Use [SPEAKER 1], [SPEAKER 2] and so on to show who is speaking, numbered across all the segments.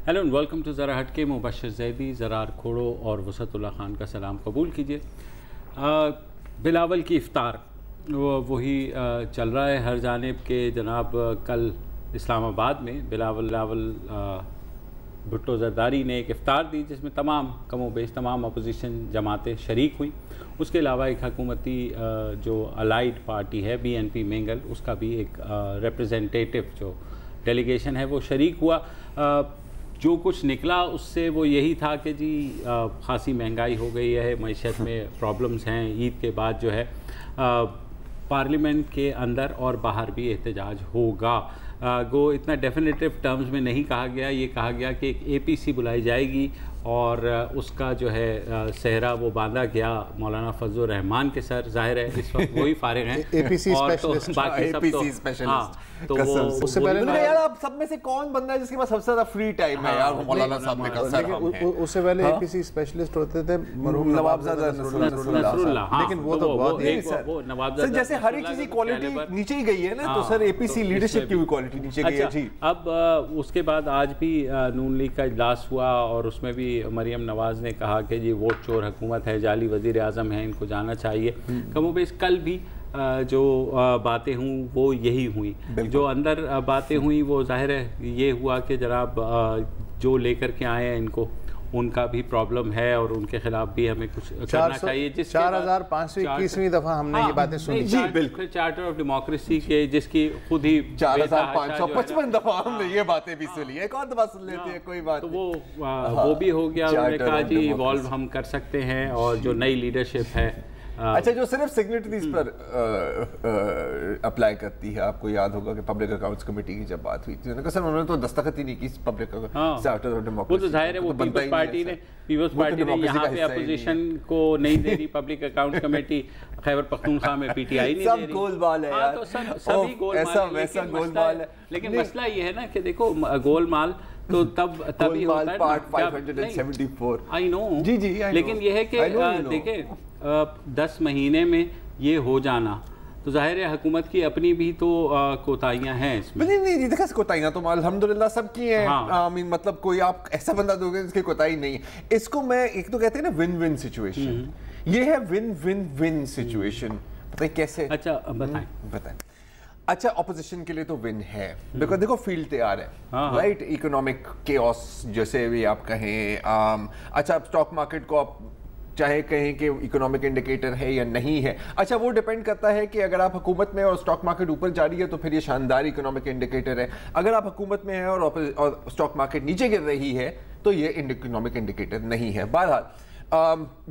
[SPEAKER 1] Hello and welcome to ज़रा हटके। मुबशर ज़ैदी, ज़रार खोड़ो और वसतुल्लाह खान का सलाम कबूल कीजिए। बिलावल की इफ्तार वही चल रहा है हर जानिब के। जनाब कल इस्लामाबाद में बिलावल भुट्टो ज़रदारी ने एक इफ्तार दी जिसमें तमाम कमो बेश तमाम अपोजिशन जमातें शरीक हुई। उसके अलावा एक हुकूमती जो अलाइड पार्टी है BNP मेंगल, उसका भी एक रिप्रेजेंटेटिव जो डेलीगेशन है वो शरीक हुआ। जो कुछ निकला उससे वो यही था कि जी खासी महंगाई हो गई है, मईशत में प्रॉब्लम्स हैं। ईद के बाद जो है पार्लियामेंट के अंदर और बाहर भी एहतजाज होगा। गो इतना डेफिनेटिव टर्म्स में नहीं कहा गया, ये कहा गया कि एक APC बुलाई जाएगी और उसका जो है सहरा वो बांधा गया मौलाना फजलुर रहमान के सर। जाहिर है इस वक्त वही फारिग हैं
[SPEAKER 2] APC
[SPEAKER 1] और
[SPEAKER 2] स्पेशलिस्ट,
[SPEAKER 1] तो बाकी सब तो
[SPEAKER 3] स्पेशलिस्ट।
[SPEAKER 1] तो वो
[SPEAKER 2] उससे पहले
[SPEAKER 3] तो यार आप सब में से कौन बंदा है जिसके पास सबसे ज्यादा फ्री टाइम है? यार वो मौलाना साहब ने कहा सर हम हैं।
[SPEAKER 2] उससे पहले APC स्पेशलिस्ट होते थे मरहूम
[SPEAKER 3] नवाबजादा नसरुल्लाह।
[SPEAKER 2] लेकिन वो तो बहुत
[SPEAKER 3] नहीं सर, जैसे हर एक चीज की क्वालिटी नीचे ही गई है ना, तो सर APC लीडरशिप की भी क्वालिटी नीचे गई है जी।
[SPEAKER 1] अब उसके बाद आज भी नून लीग का इजलास हुआ और उसमें भी मरियम नवाज ने कहा कि जी वोट चोर हुकूमत है, जाली वजीर आज़म है, इनको जाना चाहिए। कमोबेश कल भी जो बातें हुई वो यही हुई। जो अंदर बातें हुई वो जाहिर है ये हुआ कि जनाब जो लेकर के आए हैं इनको उनका भी प्रॉब्लम है और उनके खिलाफ भी हमें कुछ करना चाहिए। जिस
[SPEAKER 2] 4521वीं दफ़ा हमने ये बातें सुनी
[SPEAKER 1] जी, बिल्कुल। चार्टर ऑफ डेमोक्रेसी के जिसकी खुद ही
[SPEAKER 3] 4555 दफा हमने ये बातें भी सुनी। एक और दफा सुन लेते हैं, कोई बात
[SPEAKER 1] तो वो भी हो गया। उन्होंने कहा जी इवॉल्व हम कर सकते हैं और जो नई लीडरशिप है
[SPEAKER 3] अच्छा जो सिर्फ सिग्नेटरीज पर अप्लाई करती है। आपको याद होगा कि पब्लिक अकाउंट्स कमेटी की जब बात हुई थी उन्होंने कहा सर उन्होंने तो दस्तखत ही नहीं की पब्लिक चार्टर ऑफ डेमोक्रेसी।
[SPEAKER 1] वो तो जाहिर है वो पीपल्स पार्टी ने यहाँ पे अपोजिशन को नहीं दे रही। Public account committee Khyber Pakhtunkhwa में PTI नहीं दे रही।
[SPEAKER 3] सब गोलमाल है यार,
[SPEAKER 1] तो सभी गोलमाल है। लेकिन मसला ये है ना कि देखो गोलमाल तो तभी होता है
[SPEAKER 3] पार्ट 574
[SPEAKER 1] आई नो
[SPEAKER 3] जी जी।
[SPEAKER 1] लेकिन ये है कि देखें 10 महीने में ये हो जाना तो जाहिर है हुकूमत की अपनी भी तो कोताहियां हैं इसमें।
[SPEAKER 3] नहीं देखा कोताहियां तो अल्हम्दुलिल्लाह सबकी हैं।
[SPEAKER 1] हाँ।
[SPEAKER 3] मतलब कोई आप ऐसा बंदा दोगे जिसकी कोताही नहीं है। इसको मैं एक तो कहते हैं ना विन विन सिचुएशन, ये है विन विन विन सिचुएशन। बताइए कैसे? अच्छा बताएं। अच्छा ऑपोजिशन के लिए तो विन है बिकॉज देखो फील्ड तैयार है, राइट? इकोनॉमिक केओस जैसे भी आप कहें। अच्छा स्टॉक मार्केट को आप चाहे कहें कि इकोनॉमिक इंडिकेटर है या नहीं है, अच्छा वो डिपेंड करता है कि अगर आप हुकूमत में और स्टॉक मार्केट ऊपर जा रही है तो फिर ये शानदार इकोनॉमिक इंडिकेटर है। अगर आप हुकूमत में है और स्टॉक मार्केट नीचे गिर रही है तो ये इकोनॉमिक इंडिकेटर नहीं है। बहरहाल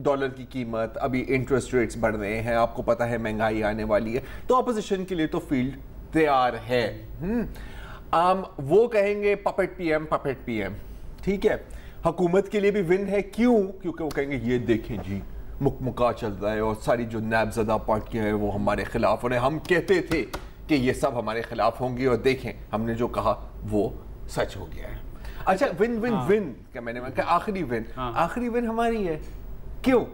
[SPEAKER 3] डॉलर की कीमत, अभी इंटरेस्ट रेट्स बढ़ रहे हैं, आपको पता है महंगाई आने वाली है, तो अपोजिशन के लिए तो फील्ड तैयार है। वो कहेंगे पपेट पीएम, ठीक है। हुकूमत के लिए भी विन है, क्यों? क्योंकि वो कहेंगे ये देखें जी मुकमुका चल रहा है और सारी जो नैबज़दा पार्टियां हैं वो हमारे खिलाफ हो रहे हैं। हम कहते थे कि ये सब हमारे खिलाफ होंगे और देखें हमने जो कहा वो सच हो गया है। अच्छा विन विन विन क्या मैंने कहा आखिरी विन हमारी है। क्यों?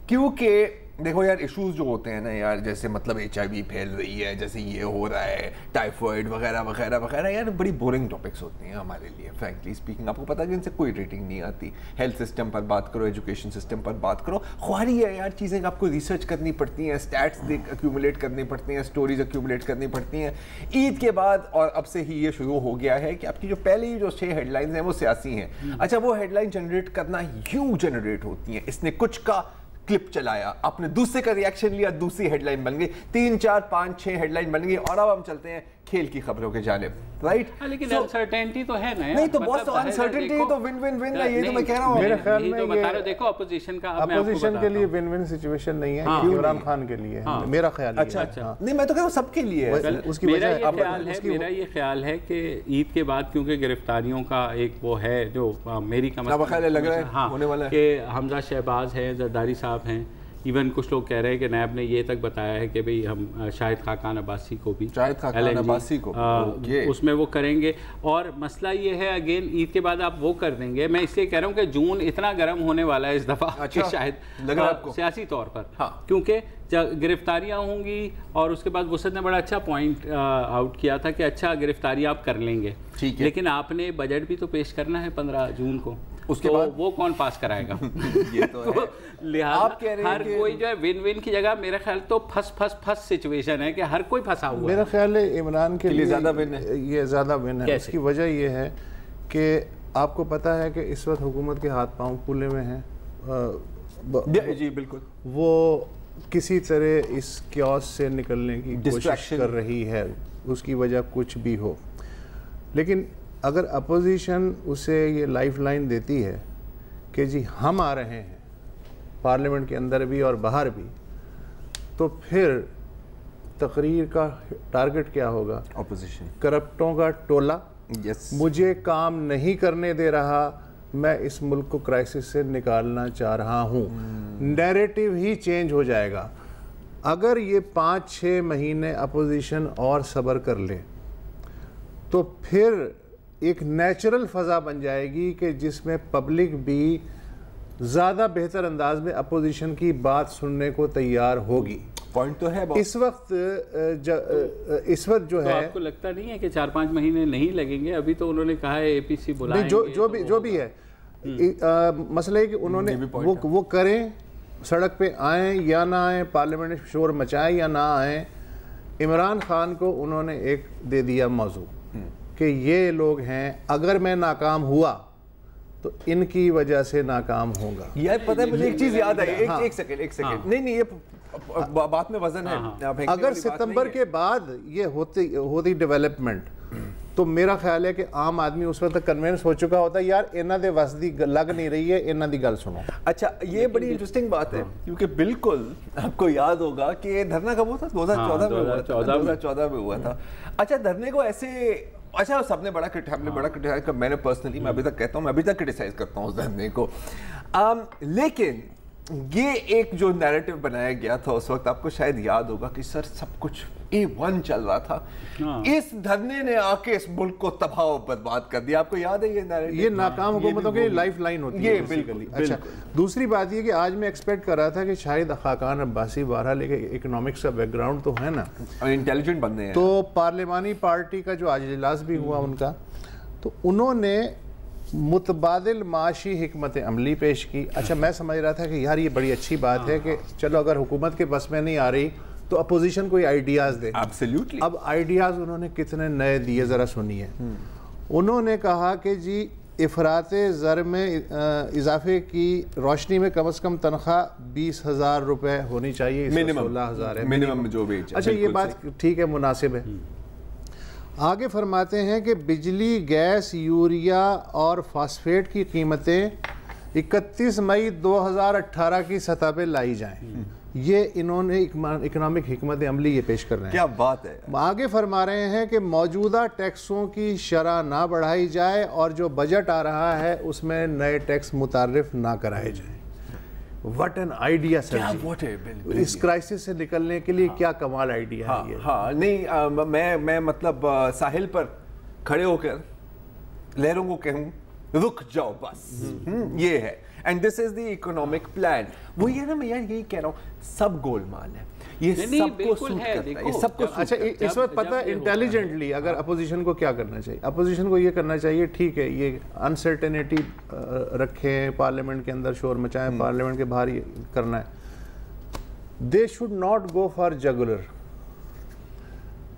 [SPEAKER 3] क्योंकि देखो यार इश्यूज जो होते हैं ना यार, जैसे मतलब HIV फैल रही है, जैसे ये हो रहा है, टाइफॉइड वगैरह वगैरह वगैरह, यार बड़ी बोरिंग टॉपिक्स होते हैं हमारे लिए फ्रैंकली स्पीकिंग। आपको पता है कि इनसे कोई रेटिंग नहीं आती। हेल्थ सिस्टम पर बात करो, एजुकेशन सिस्टम पर बात करो, ख्वारी है यार चीज़ें आपको रिसर्च करनी पड़ती हैं, स्टैट्स एक्यूमुलेट करनी पड़ती हैं, स्टोरीज एक्यूमुलेट करनी पड़ती हैं। ईद के बाद और अब से ही ये शुरू हो गया है कि आपकी जो पहली जो 6 हेडलाइंस हैं वो सियासी हैं। अच्छा वो हेडलाइन जनरेट करना यूँ जनरेट होती हैं, इसने कुछ का क्लिप चलाया, आपने दूसरे का रिएक्शन लिया, दूसरी हेडलाइन बन गई, 3 4 5 6 हेडलाइन बन गई और अब हम चलते हैं खेल की खबरों के जानिब, राइट?
[SPEAKER 1] लेकिन अनसर्टेनिटी तो है ना यार।
[SPEAKER 3] नहीं तो बॉस तो अनसर्टेनिटी तो विन विन विन है, ये तो मैं कह रहा हूं।
[SPEAKER 2] मेरे ख्याल में
[SPEAKER 1] तो बता रहे देखो अपोजिशन का
[SPEAKER 2] अपोजिशन के लिए विन विन सिचुएशन नहीं है, इमरान खान के लिए मेरा ख्याल है।
[SPEAKER 3] अच्छा नहीं मैं तो कह रहा हूं सबके लिए है।
[SPEAKER 2] उसकी
[SPEAKER 1] मेरा ये ख्याल है कि ईद के बाद क्योंकि गिरफ्तारियों का एक वो है जो मेरी का मतलब
[SPEAKER 3] लग रहा है होने वाला है
[SPEAKER 1] कि हमजा शहबाज है, जरदारी साहब हैं, इवन कुछ लोग कह रहे हैं कि नैब ने ये तक बताया है कि भाई हम शाहिद खाकान अब्बासी को भी उसमें वो करेंगे। और मसला ये है अगेन ईद के बाद आप वो कर देंगे। मैं इसलिए कह रहा हूँ कि जून इतना गर्म होने वाला है इस दफ़ा कि शायद सियासी तौर पर, क्योंकि गिरफ्तारियां होंगी। और उसके बाद वसत ने बड़ा अच्छा पॉइंट आउट किया था कि अच्छा गिरफ्तारी आप कर लेंगे,
[SPEAKER 3] ठीक है,
[SPEAKER 1] लेकिन आपने बजट भी तो पेश करना है 15 जून को, उसके बाद वो कौन पास कराएगा?
[SPEAKER 3] ये तो है।
[SPEAKER 1] लिहाजा हर कोई जो है विन विन की जगह मेरा ख्याल तो फंस सिचुएशन है कि हर कोई फंसा हुआ है।
[SPEAKER 2] मेरा ख्याल है इमरान के लिए
[SPEAKER 3] ज़्यादा विन है,
[SPEAKER 2] ये ज़्यादा विन है। इसकी वजह ये है कि आपको पता है कि इस वक्त हुकूमत के हाथ पांव खुले में हैं।
[SPEAKER 3] जी बिल्कुल,
[SPEAKER 2] वो किसी तरह इस क्योस से निकलने की कोशिश कर रही है, उसकी वजह कुछ भी हो। लेकिन अगर अपोजिशन उसे ये लाइफ लाइन देती है कि जी हम आ रहे हैं पार्लियामेंट के अंदर भी और बाहर भी, तो फिर तकरीर का टारगेट क्या होगा?
[SPEAKER 3] अपोजिशन,
[SPEAKER 2] करप्टों का टोला, मुझे काम नहीं करने दे रहा, मैं इस मुल्क को क्राइसिस से निकालना चाह रहा हूँ। नैरेटिव ही चेंज हो जाएगा। अगर ये 5-6 महीने अपोजिशन और सब्र कर ले तो फिर एक नेचुरल फ़ज़ा बन जाएगी कि जिसमें पब्लिक भी ज़्यादा बेहतर अंदाज में अपोजिशन की बात सुनने को तैयार होगी।
[SPEAKER 3] पॉइंट तो है
[SPEAKER 2] इस वक्त जो
[SPEAKER 1] तो
[SPEAKER 2] है,
[SPEAKER 1] आपको लगता नहीं है कि 4-5 महीने नहीं लगेंगे? अभी तो उन्होंने कहा है APC बुलाएंगे,
[SPEAKER 2] जो भी है मसला है कि उन्होंने वो करें, सड़क पे आए या ना आए, पार्लियामेंट में शोर मचाएं या ना आए। इमरान खान को उन्होंने एक दे दिया मौजू कि ये लोग हैं, अगर मैं नाकाम हुआ तो इनकी वजह से नाकाम होगा।
[SPEAKER 3] यार पता है मुझे एक चीज याद आई, एक सेकंड, नहीं ये बात में वजन है।
[SPEAKER 2] अगर सितंबर के बाद ये होती डेवलपमेंट, तो मेरा ख्याल है कि आम आदमी उस वक्त तक कन्विंस हो चुका होता है, यार इन्हों दे वस दी लग नहीं रही है, इन्हों दी गल सुनो।
[SPEAKER 3] अच्छा, ये बड़ी इंटरेस्टिंग बात है, क्योंकि बिल्कुल आपको याद होगा कि धरना कब हुआ था? 2014 में हुआ था। 2014 में हुआ था। अच्छा, धरने को ऐसे, अच्छा सबने बड़ा क्रिटिसाइज कर, मैंने पर्सनली, मैं अभी तक कहता हूँ, मैं अभी तक क्रिटिसाइज करता हूँ उस धरने को। लेकिन ये एक जो नैरेटिव बनाया गया था उस वक्त, आपको शायद याद होगा कि सर सब कुछ A1 चल रहा था, इस धरने ने आके इस मुल्क को तबाह और बर्बाद कर दिया। आपको याद है ये नैरेटिव?
[SPEAKER 2] ये नाकाम हुकूमतों की लाइफ लाइन होती है बेसिकली। अच्छा, दूसरी बात ये कि आज मैं एक्सपेक्ट कर रहा था कि शायद खाकान अब्बासी बहरहाल इकोनॉमिक्स का बैकग्राउंड तो है ना,
[SPEAKER 3] इंटेलिजेंट बंदे हैं,
[SPEAKER 2] तो पार्लियामानी पार्टी का जो आज इजलास भी हुआ उनका, तो उन्होंने मुतबादिल माशी हिकमत अमली पेश की। अच्छा, मैं समझ रहा था कि यार ये बड़ी अच्छी बात है कि चलो अगर हुकूमत के बस में नहीं आ रही तो अपोजिशन कोई आइडियाज़ दे।
[SPEAKER 3] एब्सोल्युटली।
[SPEAKER 2] अब आइडियाज़ उन्होंने कितने नए दिए, ज़रा सुनिए। उन्होंने कहा कि जी इफ़राते ज़र में इजाफे की रोशनी में कम से कम तनख्वाह 20,000 रुपये होनी चाहिए, 16,000 है
[SPEAKER 3] मिनिमम जो भी।
[SPEAKER 2] अच्छा, ये बात ठीक है, मुनासिब है। आगे फरमाते हैं कि बिजली, गैस, यूरिया और फास्फेट की कीमतें 31 मई 2018 की सतह पे लाई जाएं। ये इन्होंने इकोनॉमिक हिकमत अमली ये पेश कर रहे हैं।
[SPEAKER 3] क्या बात है।
[SPEAKER 2] आगे फरमा रहे हैं कि मौजूदा टैक्सों की शरह ना बढ़ाई जाए और जो बजट आ रहा है उसमें नए टैक्स मुतारिफ ना कराए जाएं। व्हाट एन आइडिया सर जी, इस क्राइसिस से निकलने के लिए क्या कमाल आइडिया है ये।
[SPEAKER 3] हाँ नहीं, मैं मतलब साहिल पर खड़े होकर लहरों को कहूँ रुक जाओ बस, ये है। And this is the economic plan. वो ये ना, मैं यार यही कह रहा हूँ, सब गोलमाल है, ये सबको सूट करता है, ये सबको।
[SPEAKER 2] अच्छा, इस वक्त पता है इंटेलिजेंटली अगर अपोजिशन को क्या करना चाहिए? अपोजिशन को ये करना चाहिए, ठीक है ये अनसर्टेनिटी रखें, पार्लियामेंट के अंदर शोर मचाएं, पार्लियामेंट के बाहर ये करना है। They should not go for jugular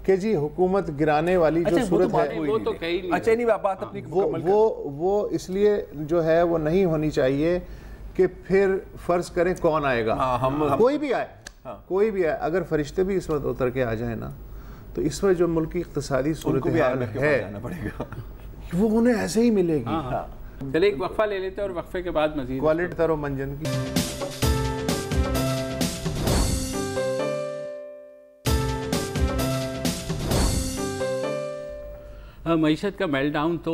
[SPEAKER 2] कि जी हुकूमत गिराने वाली जो सूरत है,
[SPEAKER 1] वो तो कहीं नहीं।
[SPEAKER 3] अच्छा, नहीं बात अपनी
[SPEAKER 2] वो इसलिए जो है वो नहीं होनी चाहिए कि फिर फर्ज करें कौन आएगा, कोई भी आए, कोई भी आए। अगर फरिश्ते भी इस वक्त उतर के आ जाए ना, तो इस वक्त जो मुल्क की इक़्तिसादी सूरत हाल है वो उन्हें ऐसे ही मिलेगी।
[SPEAKER 1] चलिए एक वक्फा ले लेते हैं और वक्फे के बाद मजीद
[SPEAKER 2] क्वालिटी तरो मंजन की।
[SPEAKER 1] मईशत का मेल्टडाउन तो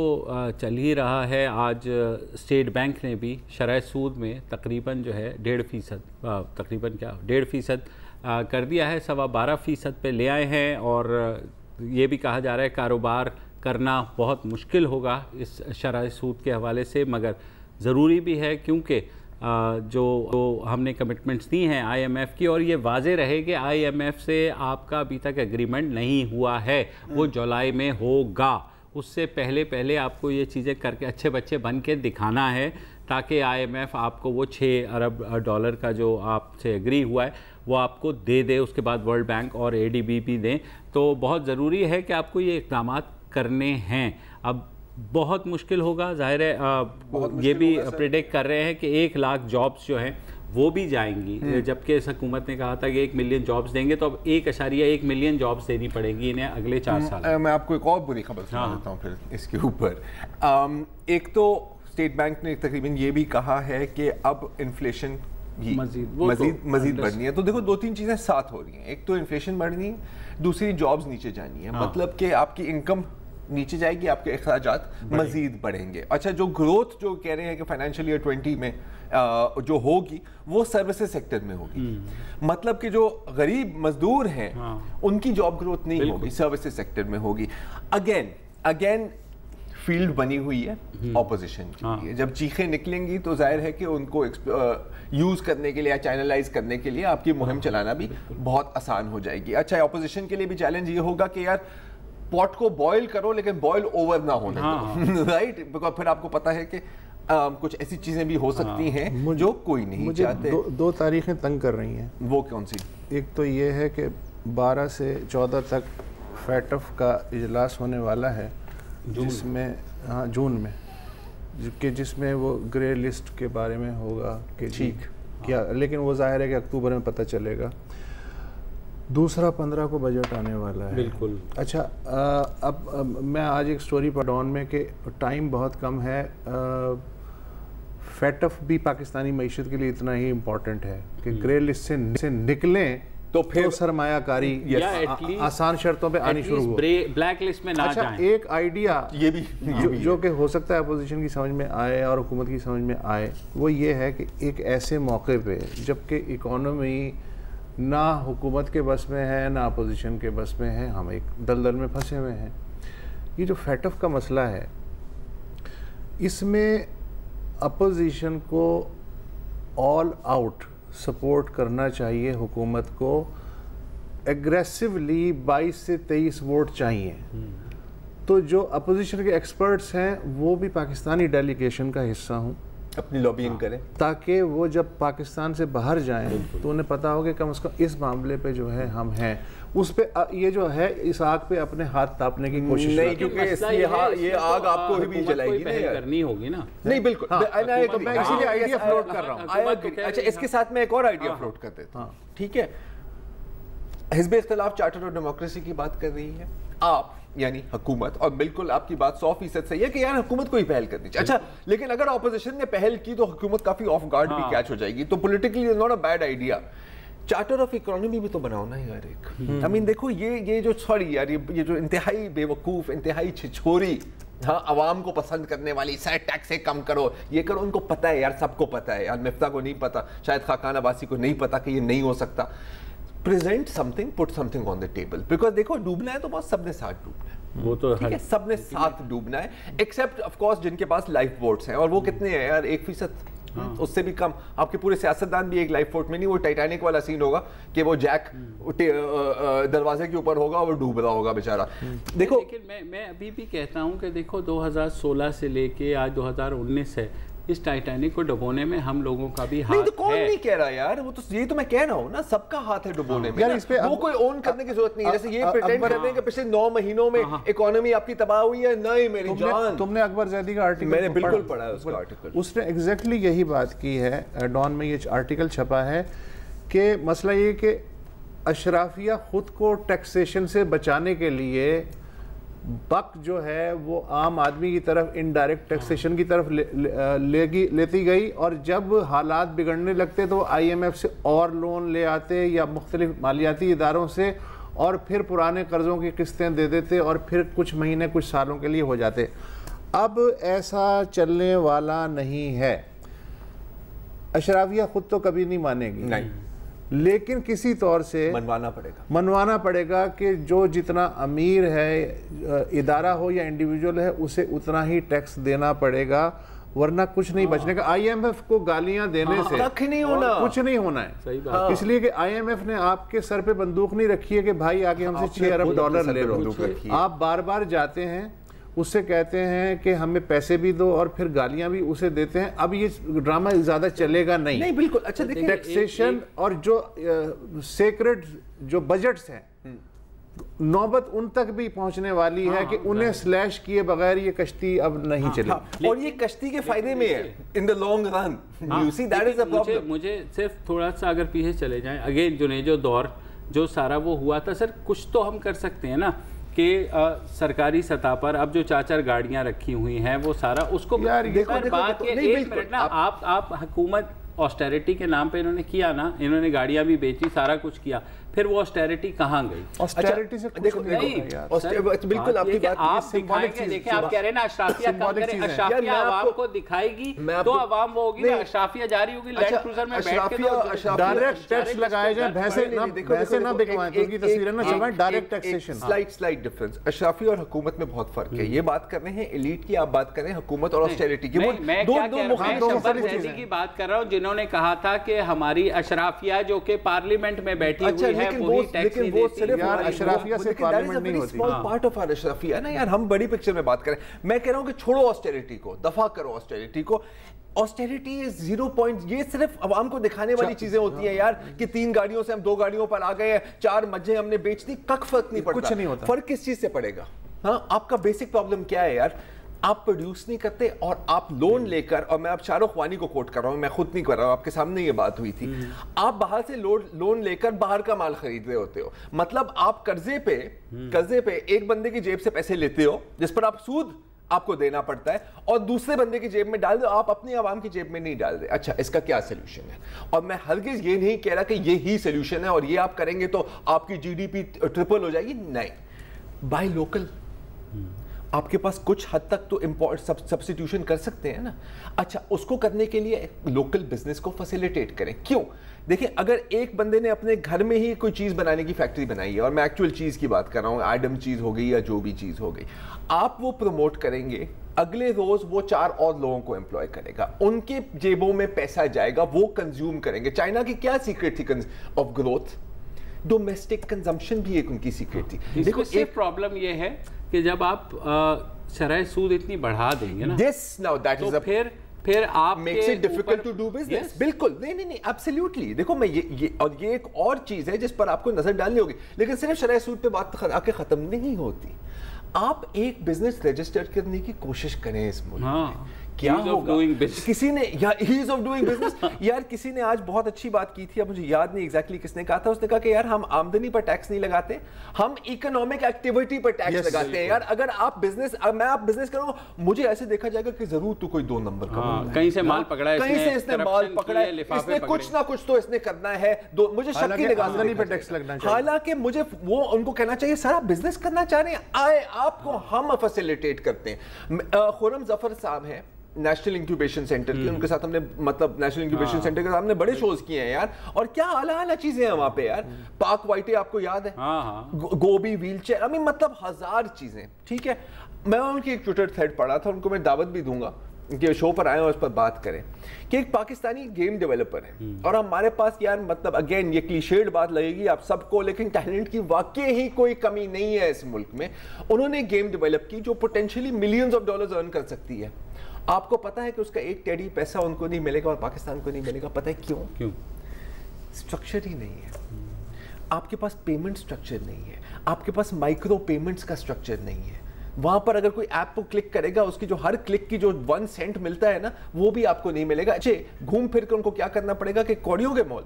[SPEAKER 1] चल ही रहा है। आज स्टेट बैंक ने भी शरह सूद में तकरीबन जो है 1.5%, तकरीबन क्या 1.5% कर दिया है, 12.25% पे ले आए हैं। और ये भी कहा जा रहा है कारोबार करना बहुत मुश्किल होगा इस शरह सूद के हवाले से, मगर ज़रूरी भी है क्योंकि जो हमने कमिटमेंट्स दी हैं IMF की, और ये वाजे रहे कि IMF से आपका अभी तक एग्रीमेंट नहीं हुआ है, वो जुलाई में होगा। उससे पहले आपको ये चीज़ें करके अच्छे बच्चे बन के दिखाना है, ताकि IMF आपको वो 6 अरब डॉलर का जो आपसे एग्री हुआ है वो आपको दे दे, उसके बाद वर्ल्ड बैंक और ADB भी दें। तो बहुत ज़रूरी है कि आपको ये इक़दाम करने हैं। अब बहुत मुश्किल होगा, ज़ाहिर है ये भी प्रेडिक्ट कर रहे हैं कि 1 लाख जॉब्स जो हैं वो भी जाएंगी, जबकि इस हुकूमत ने कहा था कि 1 मिलियन जॉब्स देंगे, तो अब 1.1 मिलियन जॉब्स देनी पड़ेंगी इन्हें अगले 4 साल।
[SPEAKER 3] मैं आपको एक और बुरी खबर सुना देता हूँ फिर इसके ऊपर। एक तो स्टेट बैंक ने तकरीबन ये भी कहा है कि अब इन्फ्लेशन मजीद बढ़नी है। तो देखो 2-3 चीज़ें साथ हो रही हैं, एक तो इन्फ्लेशन बढ़नी है, दूसरी जॉब्स नीचे जानी है। मतलब कि आपकी इनकम नीचे जाएगी, आपके अखराजात मजीद बढ़ेंगे। अच्छा, जो ग्रोथ जो कह रहे हैं कि फाइनेंशियल ईयर 20 में जो होगी वो सर्विसेज सेक्टर में होगी। मतलब कि जो गरीब मजदूर हैं उनकी जॉब ग्रोथ नहीं होगी, सर्विसेज सेक्टर में होगी। अगेन फील्ड बनी हुई है ऑपोजिशन के लिए। जब चीखें निकलेंगी तो जाहिर है कि उनको यूज करने के लिए या चैनलाइज करने के लिए आपकी मुहिम चलाना भी बहुत आसान हो जाएगी। अच्छा, ऑपोजिशन के लिए भी चैलेंज ये होगा कि यार पॉट को बॉयल करो लेकिन बॉयल ओवर ना होने दो, राइट? बिकॉज फिर आपको पता है कि कुछ ऐसी चीजें भी हो सकती हैं जो कोई नहीं चाहते।
[SPEAKER 2] दो तारीखें तंग कर रही हैं।
[SPEAKER 3] वो कौन सी?
[SPEAKER 2] एक तो ये है कि 12 से 14 तक फैटफ का इजलास होने वाला है, जिसमें जून में, जिसमें वो ग्रे लिस्ट के बारे में होगा कि ठीक क्या, लेकिन वो जाहिर है कि अक्टूबर में पता चलेगा। दूसरा 15 को बजट आने वाला है।
[SPEAKER 1] बिल्कुल।
[SPEAKER 2] अच्छा, अब मैं आज एक स्टोरी पढ़ ऑन में कि टाइम बहुत कम है। फैटफ भी पाकिस्तानी मईशत के लिए इतना ही इम्पोर्टेंट है कि ग्रे लिस्ट से निकलें तो फिर सरमायाकारी आसान शर्तों पे आनी शुरू हो,
[SPEAKER 1] ब्लैक लिस्ट में ना
[SPEAKER 2] अच्छा,
[SPEAKER 1] जाएं।
[SPEAKER 2] एक आइडिया
[SPEAKER 3] ये भी
[SPEAKER 2] जो कि हो सकता है अपोजिशन की समझ में आए और हुकूमत की समझ में आए, वो ये है कि एक ऐसे मौके पे जबकि इकोनॉमी ना हुकूमत के बस में है ना अपोजिशन के बस में है, हम एक दलदल में फंसे हुए हैं। ये जो फैटफ का मसला है, इसमें अपोजिशन को ऑल आउट सपोर्ट करना चाहिए हुकूमत को। एग्रेसिवली 22 से 23 वोट चाहिए। तो जो अपोजिशन के एक्सपर्ट्स हैं वो भी पाकिस्तानी डेलीगेशन का हिस्सा हों,
[SPEAKER 3] अपनी लॉबिंग करें,
[SPEAKER 2] ताकि वो जब पाकिस्तान से बाहर जाएं तो उन्हें पता हो कि कम से कम इस मामले पे जो है हम हैं, उस पे ये जो है इस आग पे अपने हाथ तापने की कोशिश
[SPEAKER 3] नहीं, क्योंकि ये आग आपको भी जलाएगी,
[SPEAKER 1] करनी होगी ना।
[SPEAKER 3] नहीं, बिल्कुल।
[SPEAKER 2] तो मैं इसीलिए आइडिया फ्लोट कर रहा हूँ।
[SPEAKER 3] अच्छा, इसके साथ मैं एक और आइडिया फ्लोट कर देता हूँ, ठीक है? हिज़्ब इख्तिलाफ चार्टर और डेमोक्रेसी की बात कर रही है आप, यानी हुकूमत, और बिल्कुल आपकी बात 100% सही है कि यार हुकूमत को ही पहल करनी चाहिए। अच्छा, लेकिन अगर ऑपोजिशन ने पहल की तो हुकूमत काफी ऑफ गार्ड भी कैच हो जाएगी। तो politically not a bad idea. Charter of economy भी तो बनाओ ना यार एक। आई मीन देखो, ये जो सॉरी यार, ये जो इंतहाई बेवकूफ, इंतहाई छिछोरी, हाँ, अवाम को पसंद करने वाली, सर टैक्स से कम करो, ये करो, उनको पता है यार, सबको पता है यार। मिफ्ता को नहीं पता, शायद खाकान अब्बासी को नहीं पता कि ये नहीं हो सकता। Present something, put something on the table, because देखो डूबना है तो बस सबने साथ डूबना है,
[SPEAKER 1] वो तो
[SPEAKER 3] ठीक है, सबने साथ डूबना है, एक्सेप्ट ऑफ कोर्स जिनके पास लाइफ बोट्स हैं। और वो कितने हैं यार? 1%, उससे भी कम। आपके पूरे सियासतदान भी एक लाइफ बोट में नहीं, वो टाइटैनिक वाला सीन होगा कि वो जैक दरवाजे के ऊपर होगा और वो डूब रहा होगा बेचारा। देखो,
[SPEAKER 1] लेकिन मैं अभी भी कहता हूँ कि देखो 2016 से लेके आज 2019 है, इस टाइटैनिक को डुबोने में हम लोगों का भी हाथ
[SPEAKER 3] नहीं, तो कौन
[SPEAKER 1] है।
[SPEAKER 3] नहीं कह रहा यार? वो तो यही तो मैं कह रहा हूँ ना, सबका हाथ है डुबोने में।
[SPEAKER 2] यार इस पे
[SPEAKER 3] वो कोई ओन करने की जरूरत नहीं है। जैसे ये प्रिटेंड कर रहे हैं कि पिछले 9 महीनों में इकोनॉमी आपकी तबाह हुई है। नहीं मेरी जान,
[SPEAKER 2] तुमने अकबर जैदी का आर्टिकल
[SPEAKER 3] मैंने बिल्कुल पढ़ा है उसका आर्टिकल।
[SPEAKER 2] उसने एग्जैक्टली यही बात की है। डॉन में ये आर्टिकल छपा है कि मसला ये कि अशराफिया खुद को टैक्सेशन से बचाने के लिए बक जो है वो आम आदमी की तरफ इनडायरेक्ट टैक्सेशन की तरफ लेती गई, और जब हालात बिगड़ने लगते तो IMF से और लोन ले आते या मुख्तलिफ मालियाती इदारों से, और फिर पुराने कर्ज़ों की किस्तें दे देते, और फिर कुछ महीने कुछ सालों के लिए हो जाते। अब ऐसा चलने वाला नहीं है। अशराफिया खुद तो कभी नहीं मानेगी,
[SPEAKER 3] नहीं,
[SPEAKER 2] लेकिन किसी तौर से मनवाना पड़ेगा कि जो जितना अमीर है, इदारा हो या इंडिविजुअल है, उसे उतना ही टैक्स देना पड़ेगा, वरना कुछ नहीं बचने का। IMF को गालियां देने से
[SPEAKER 3] नहीं होना,
[SPEAKER 2] कुछ नहीं होना है।
[SPEAKER 1] सही बात।
[SPEAKER 2] इसलिए कि IMF ने आपके सर पे बंदूक नहीं रखी है कि भाई आके हमसे 6 अरब डॉलर ले लो। आप बार बार जाते हैं, उससे कहते हैं कि हमें पैसे भी दो और फिर गालियां भी उसे देते हैं। अब ये ड्रामा ज्यादा चलेगा नहीं।
[SPEAKER 3] बिल्कुल। अच्छा देखिए,
[SPEAKER 2] टैक्सेशन और जो सेक्रेड जो बजट्स हैं, नौबत उन तक भी पहुंचने वाली है कि उन्हें स्लैश किए बगैर ये कश्ती अब नहीं चलेगी।
[SPEAKER 3] और ये कश्ती के फायदे में है in the long run. You see that is the problem.
[SPEAKER 1] मुझे सिर्फ थोड़ा सा अगर पीछे चले जाएं, अगेन जुनेजो दौर जो सारा वो हुआ था, सर कुछ तो हम कर सकते हैं ना कि सरकारी सतह पर अब जो 4-4 गाड़ियां रखी हुई हैं वो सारा उसको
[SPEAKER 2] यार
[SPEAKER 1] बात ये एक मिनट ना, आप हुकूमत ऑस्टेरिटी के नाम पे इन्होंने किया ना, इन्होंने गाड़ियां भी बेची, सारा कुछ किया, फिर वो ऑस्टेरिटी कहाँ गई?
[SPEAKER 2] ऑस्टेरिटी से कुछ नहीं
[SPEAKER 3] यार। बिल्कुल आपकी बात
[SPEAKER 1] आप दिखाएंगे, देखिए आप कह रहे हैं ना अशराफिया कम करे, अशराफिया आवाम को दिखाएगी तो आवाम वो होगी ना, अशराफिया जारी होगी लैंड क्रूजर में बैठ के
[SPEAKER 2] डायरेक्ट टैक्स लगाए जाए, भैंसे ना बिकवाएं, क्योंकि तस्वीरें ना चलवाएं, डायरेक्ट टैक्सेशन।
[SPEAKER 3] Slight difference. अशराफी और हुकूमत में बहुत फर्क है। ये बात कर रहे हैं एलीट की, आप बात कर रहे हैं हुकूमत और ऑस्टेरिटी की।
[SPEAKER 1] मैं की बात कर रहा हूँ जिन्होंने कहा था कि हमारी अशराफिया जो कि पार्लियामेंट में बैठी हुई है वही टैक्स नहीं देती।
[SPEAKER 2] यार अशराफिया से पार्लियामेंट नहीं होती।
[SPEAKER 3] स्मॉल पार्ट ऑफ आवर अशराफिया ना यार, हम बड़ी पिक्चर में बात करें। मैं कह रहा हूं कि छोड़ो ऑस्टेरिटी को, दफा करो ऑस्टेरिटी को। ऑस्टेरिटी इज 0 पॉइंट, ये सिर्फ आवाम को दिखाने वाली चीजें होती हैं यार, कि 3 गाड़ियों से हम 2 गाड़ियों पर आ गए, 4 मज्जे हमने बेच दी, कक फर्क नहीं पड़ता।
[SPEAKER 2] कुछ नहीं होता।
[SPEAKER 3] फर्क किस चीज से पड़ेगा? हाँ, आपका बेसिक प्रॉब्लम क्या है यार? आप प्रोड्यूस नहीं करते और आप लोन लेकर, और मैं अब शाहरुख वानी को कोट कर रहा हूं, मैं खुद नहीं कर रहा हूं, आपके सामने ये बात हुई थी, आप बाहर से लोन लेकर बाहर का माल खरीद रहे होते हो। मतलब आप कर्जे पे एक बंदे की जेब से पैसे लेते हो जिस पर आप सूद आपको देना पड़ता है, और दूसरे बंदे की जेब में डाल दो, आप अपनी आवाम की जेब में नहीं डाल दे। अच्छा, इसका क्या सोल्यूशन है? और मैं हरगिज ये नहीं कह रहा कि ये ही सोल्यूशन है और ये आप करेंगे तो आपकी GDP ट्रिपल हो जाएगी, नहीं। बाय लोकल, आपके पास कुछ हद तक तो इंपोर्ट सब्स्टिट्यूशन कर सकते हैं ना। अच्छा, उसको करने के लिए लोकल बिजनेस को फैसिलिटेट करें। क्यों? देखिए, अगर एक बंदे ने अपने घर में ही कोई चीज़ बनाने की फैक्ट्री बनाई है, और मैं एक्चुअल चीज़ की बात कर रहा हूँ, आइटम चीज़ हो गई या जो भी चीज़ हो गई, आप वो प्रमोट करेंगे, अगले रोज वो 4 और लोगों को एम्प्लॉय करेगा, उनके जेबों में पैसा जाएगा, वो कंज्यूम करेंगे। चाइना की क्या सीक्रेट थी ऑफ ग्रोथ? डोमेस्टिक कंजम्पशन भी एक उनकी सीक्रेट थी।
[SPEAKER 1] देखो, एक प्रॉब्लम ये है कि जब आप शरह सूद इतनी बढ़ा देंगे ना,
[SPEAKER 3] तो
[SPEAKER 1] फिर आप
[SPEAKER 3] makes it difficult to do business. बिल्कुल, नहीं, एब्सोल्युटली। देखो, मैं ये एक और चीज है जिस पर आपको नजर डालनी होगी, लेकिन सिर्फ शरह सूद पे बात आके खत्म नहीं होती। आप एक बिजनेस रजिस्टर करने की कोशिश करें इस मुल्क में, क्या होगा? किसी ने ईज ऑफ डूइंग बिजनेस यार, किसी ने आज बहुत अच्छी बात की थी, अब मुझे याद नहीं एग्जैक्टली किसने कहा था। उसने कहा कि यार हम आमदनी पर टैक्स नहीं लगाते, हम इकोनॉमिक एक्टिविटी पर टैक्स लगाते हैं। यार अगर आप बिजनेस करूंगा, मुझे ऐसे देखा जाएगा कि जरूर तू कोई 2 नंबर का
[SPEAKER 1] कहीं से माल पकड़ा है,
[SPEAKER 3] कहीं से इसने माल पकड़ा है, इसने कुछ ना कुछ तो इसने करना है। मुझे शक की निगाह
[SPEAKER 2] आमदनी पर टैक्स लगना चाहिए।
[SPEAKER 3] हालांकि मुझे वो उनको कहना चाहिए, सर आप बिजनेस करना चाह रहे हैं, आए, आपको हम फैसिलिटेट करते हैं। खुर्रम जफर साहब हैं नेशनल इंक्यूबेशन सेंटर की, उनके साथ हमने नेशनल इंक्यूबेशन सेंटर के साथ हमने बड़े शोज किए हैं यार, और क्या आला चीजें हैं वहां पे यार। पाक वाइटे आपको याद है, गोभी व्हीलचेयर, आई मीन मतलब 1000 चीजें। ठीक है, मैं उनकी एक ट्विटर थ्रेड पढ़ा था, उनको मैं दावत भी दूंगा कि शो पर आए और उस पर बात करें कि एक पाकिस्तानी गेम डेवलपर है, और हमारे पास यार मतलब अगेन ये क्लीशेड बात लगेगी आप सबको, लेकिन टैलेंट की वाकई ही कोई कमी नहीं है इस मुल्क में। उन्होंने गेम डेवलप की जो potentially millions of dollars earn कर सकती है। आपको पता है कि उसका एक टेडी पैसा उनको नहीं मिलेगा और पाकिस्तान को नहीं मिलेगा। पता है क्यों? स्ट्रक्चर ही नहीं है। आपके पास पेमेंट स्ट्रक्चर नहीं है, आपके पास माइक्रो पेमेंट्स का स्ट्रक्चर नहीं है। वहां पर अगर कोई ऐप को क्लिक करेगा, उसकी जो हर क्लिक की जो 1 सेंट मिलता है ना, वो भी आपको नहीं मिलेगा। अच्छे घूम फिर कर उनको क्या करना पड़ेगा कि कौड़ियों के मोल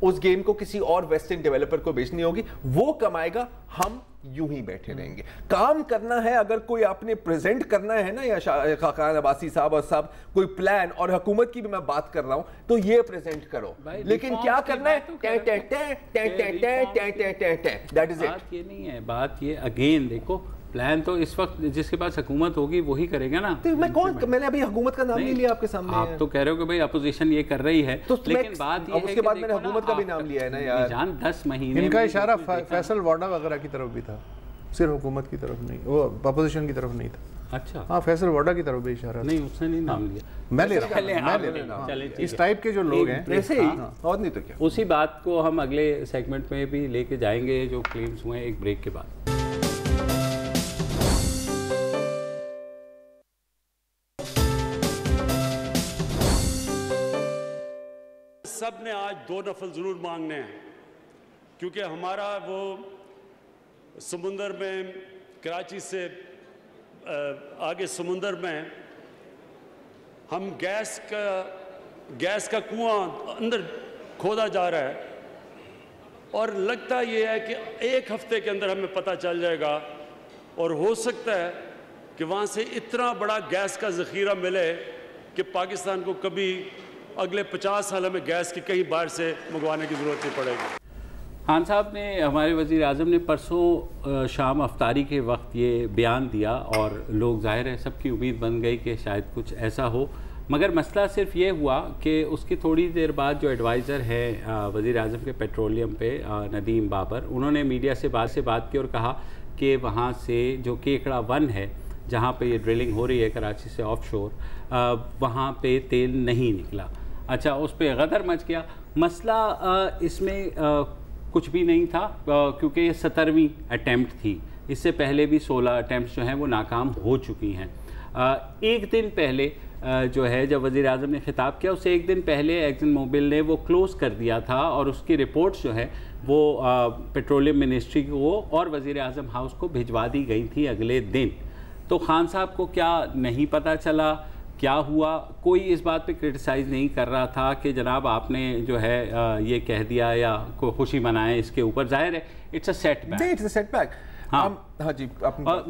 [SPEAKER 3] उस गेम को किसी और वेस्टर्न डेवलपर को बेचनी होगी, वो कमाएगा, हम यूं ही बैठे रहेंगे। काम करना है, अगर कोई आपने प्रेजेंट करना है ना, या खाकान अब्बासी साहब और साहब कोई प्लान, और हुकूमत की भी मैं बात कर रहा हूं, तो ये प्रेजेंट करो। लेकिन क्या करना है? That is it.
[SPEAKER 1] बात ये नहीं है, बात ये अगेन देखो, प्लान तो इस वक्त जिसके पास हुकूमत होगी वही करेगा ना।
[SPEAKER 3] तो मैंने अभी हुकूमत का नाम नहीं लिया आपके सामने।
[SPEAKER 1] आप तो कह रहे हो कि भाई अपोजिशन ये कर रही है, तो लेकिन बात ये है
[SPEAKER 3] उसके बाद मैंने हुकूमत का भी नाम लिया है ना यार।
[SPEAKER 1] जान 10 महीने
[SPEAKER 2] इनका इशारा फैसल वाडा वगैरह की तरफ भी था, सिर्फ हुकूमत की तरफ नहीं, वो अपोजिशन की तरफ नहीं था।
[SPEAKER 1] अच्छा
[SPEAKER 2] हाँ, फैसल वाडा की तरफ भी इशारा
[SPEAKER 1] नहीं, उसने नहीं नाम लिया,
[SPEAKER 2] मैं ले रहा हूँ। इस टाइप के जो लोग हैं
[SPEAKER 3] ऐसे ही और नहीं तो क्या।
[SPEAKER 1] उसी बात को हम अगले सेगमेंट में भी लेके जाएंगे जो क्लेम्स हुए हैं एक ब्रेक के बाद।
[SPEAKER 4] सब ने आज 2 नफल ज़रूर मांगने हैं, क्योंकि हमारा वो समुंदर में कराची से आगे समुंदर में हम गैस का कुआं अंदर खोदा जा रहा है, और लगता ये है कि 1 हफ्ते के अंदर हमें पता चल जाएगा, और हो सकता है कि वहाँ से इतना बड़ा गैस का ज़ख़ीरा मिले कि पाकिस्तान को कभी अगले 50 साल में गैस की कहीं बाहर से मंगवाने की ज़रूरत नहीं पड़ेगी।
[SPEAKER 1] खान साहब ने, हमारे वज़ीर आज़म ने परसों शाम अफ्तारी के वक्त ये बयान दिया और लोग ज़ाहिर है सबकी उम्मीद बन गई कि शायद कुछ ऐसा हो, मगर मसला सिर्फ ये हुआ कि उसकी थोड़ी देर बाद जो एडवाइज़र है वज़ीर आज़म के पेट्रोलियम पे नदीम बाबर, उन्होंने मीडिया से बात की और कहा कि वहाँ से जो केकड़ा 1 है जहाँ पे ये ड्रिलिंग हो रही है कराची से ऑफशोर, वहाँ पे तेल नहीं निकला। अच्छा, उस पर गदर मच गया। मसला इसमें कुछ भी नहीं था, क्योंकि ये 17वीं अटैम्प्ट थी, इससे पहले भी 16 अटैम्प्ट जो हैं वो नाकाम हो चुकी हैं। एक दिन पहले जो है जब वज़ीर आज़म ने ख़िताब किया, उससे एक दिन पहले एक्सन मोबिल ने वो क्लोज़ कर दिया था और उसकी रिपोर्ट्स जो है वो पेट्रोलियम मिनिस्ट्री को और वज़ीर आज़म हाउस को भिजवा दी गई थी अगले दिन। तो खान साहब को क्या नहीं पता चला, क्या हुआ? कोई इस बात पे क्रिटिसाइज़ नहीं कर रहा था कि जनाब आपने जो है ये कह दिया या कोई खुशी मनाएं इसके ऊपर। जाहिर है it's a setback.
[SPEAKER 3] It's a setback. हाँ जी।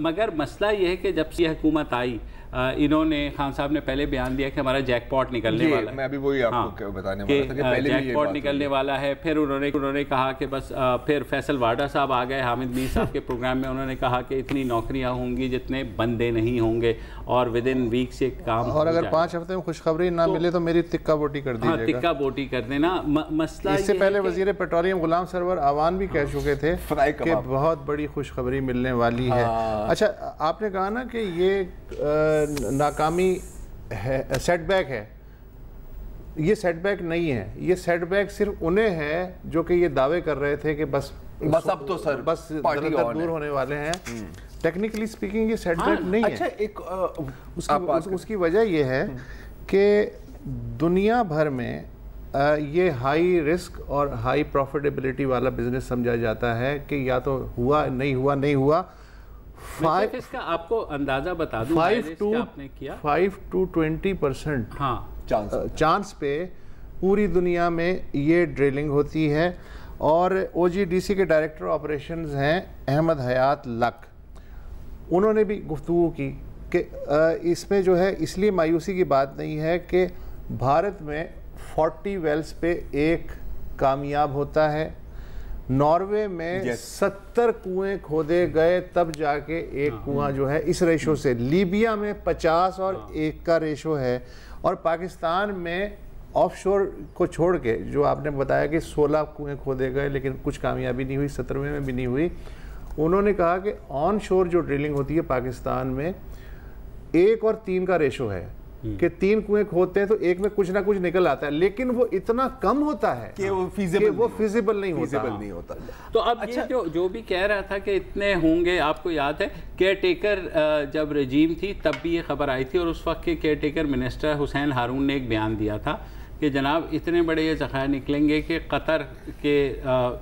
[SPEAKER 1] मगर मसला ये है कि जब से हुकूमत आई, इन्होंने, खान साहब ने पहले बयान दिया कि हमारा जैकपॉट निकलने वाला है।
[SPEAKER 3] मैं अभी वही आपको बताने वाला था कि पहले
[SPEAKER 1] जैकपॉट निकलने वाला है। फिर उन्होंने कहा कि बस फिर फैसल वाडा साहब आ गए हामिद मीर साहब के प्रोग्राम में, उन्होंने कहा कि इतनी नौकरियां होंगी जितने बंदे नहीं होंगे और विद इन वीक से काम,
[SPEAKER 2] और अगर 5 हफ्ते में खुशखबरी ना मिले तो मेरी तिक्का बोटी कर दीजिएगा।
[SPEAKER 1] हाँ, तिक्का बोटी कर देना। मसला
[SPEAKER 2] इससे पहले वजीर पेट्रोलियम गुलाम सरवर आवान भी कह चुके थे कि बहुत बड़ी खुशखबरी मिलने वाली है। अच्छा, आपने कहा ना कि ये नाकामी है, सेटबैक है। ये सेटबैक नहीं है, ये सेटबैक सिर्फ उन्हें है जो कि ये दावे कर रहे थे कि बस
[SPEAKER 3] अब तो सर
[SPEAKER 2] बस दूर होने वाले हैं। टेक्निकली स्पीकिंग ये सेटबैक नहीं है।
[SPEAKER 3] अच्छा, एक
[SPEAKER 2] उसकी वजह ये है कि दुनिया भर में ये हाई रिस्क और हाई प्रॉफिटेबिलिटी वाला बिजनेस समझा जाता है कि या तो हुआ नहीं हुआ।
[SPEAKER 1] इसका आपको अंदाजा बता दूं,
[SPEAKER 2] 5 to 20%
[SPEAKER 1] हाँ
[SPEAKER 2] चांस पे पूरी दुनिया में ये ड्रिलिंग होती है। और OGDC के डायरेक्टर ऑपरेशंस हैं अहमद हयात लक, उन्होंने भी गुफ्तगू की कि इसमें जो है, इसलिए मायूसी की बात नहीं है कि भारत में 40 वेल्स पे एक कामयाब होता है। नॉर्वे में 70 कुएं खोदे गए तब जाके एक कुआं जो है इस रेशो से। लीबिया में 50 और 1 का रेशो है। और पाकिस्तान में ऑफशोर को छोड़ के जो आपने बताया कि 16 कुएं खोदे गए लेकिन कुछ कामयाबी नहीं हुई, 17वें में भी नहीं हुई। उन्होंने कहा कि ऑन शोर जो ड्रिलिंग होती है पाकिस्तान में 1 और 3 का रेशो है कि 3 कुएं खोदते हैं तो एक में कुछ ना कुछ निकल आता है, लेकिन वो इतना कम होता है
[SPEAKER 3] कि वो फिजिबल नहीं होता।
[SPEAKER 1] तो अब अच्छा, ये जो भी कह रहा था कि इतने होंगे, आपको याद है केयर टेकर जब रजीम थी तब भी ये खबर आई थी और उस वक्त के केयर टेकर मिनिस्टर हुसैन हारून ने एक बयान दिया था कि जनाब इतने बड़े ये ज़खायर निकलेंगे कि कतर के